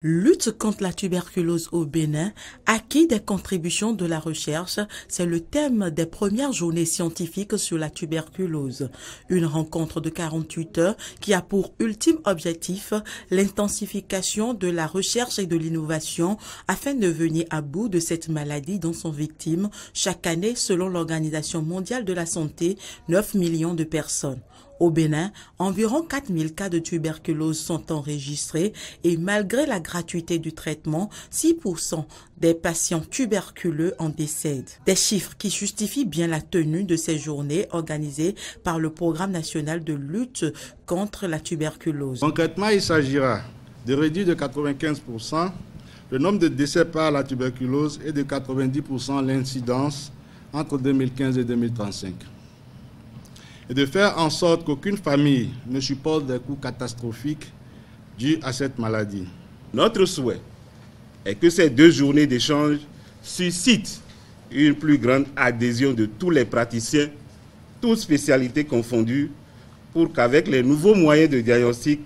Lutte contre la tuberculose au Bénin, acquis des contributions de la recherche, c'est le thème des premières journées scientifiques sur la tuberculose. Une rencontre de 48 heures qui a pour ultime objectif l'intensification de la recherche et de l'innovation afin de venir à bout de cette maladie dont sont victimes chaque année, selon l'Organisation mondiale de la santé, 9 millions de personnes. Au Bénin, environ 4000 cas de tuberculose sont enregistrés et malgré la gratuité du traitement, 6% des patients tuberculeux en décèdent. Des chiffres qui justifient bien la tenue de ces journées organisées par le Programme national de lutte contre la tuberculose. Concrètement, il s'agira de réduire de 95% le nombre de décès par la tuberculose et de 90% l'incidence entre 2015 et 2035. Et de faire en sorte qu'aucune famille ne supporte des coûts catastrophiques dus à cette maladie. Notre souhait est que ces 2 journées d'échange suscitent une plus grande adhésion de tous les praticiens, toutes spécialités confondues, pour qu'avec les nouveaux moyens de diagnostic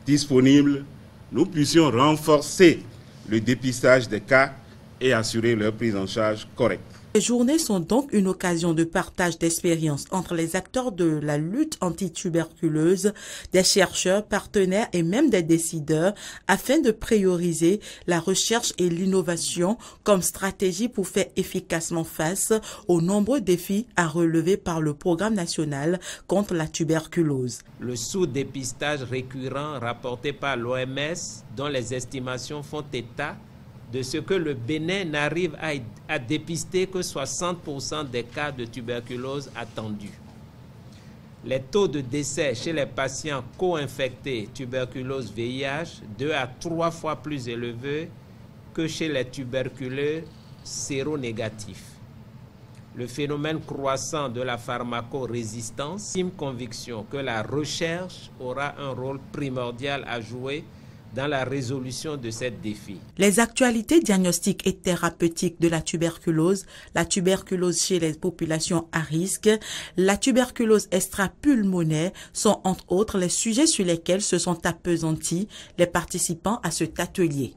disponibles, nous puissions renforcer le dépistage des cas et assurer leur prise en charge correcte. Les journées sont donc une occasion de partage d'expériences entre les acteurs de la lutte anti-tuberculeuse, des chercheurs, partenaires et même des décideurs afin de prioriser la recherche et l'innovation comme stratégie pour faire efficacement face aux nombreux défis à relever par le Programme national contre la tuberculose. Le sous-dépistage récurrent rapporté par l'OMS, dont les estimations font état de ce que le Bénin n'arrive à dépister que 60% des cas de tuberculose attendus. Les taux de décès chez les patients co-infectés tuberculose VIH 2 à 3 fois plus élevés que chez les tuberculeux séronégatifs. Le phénomène croissant de la pharmacorésistance, une conviction que la recherche aura un rôle primordial à jouer dans la résolution de ces défis. Les actualités diagnostiques et thérapeutiques de la tuberculose chez les populations à risque, la tuberculose extra-pulmonaire sont entre autres les sujets sur lesquels se sont appesantis les participants à cet atelier.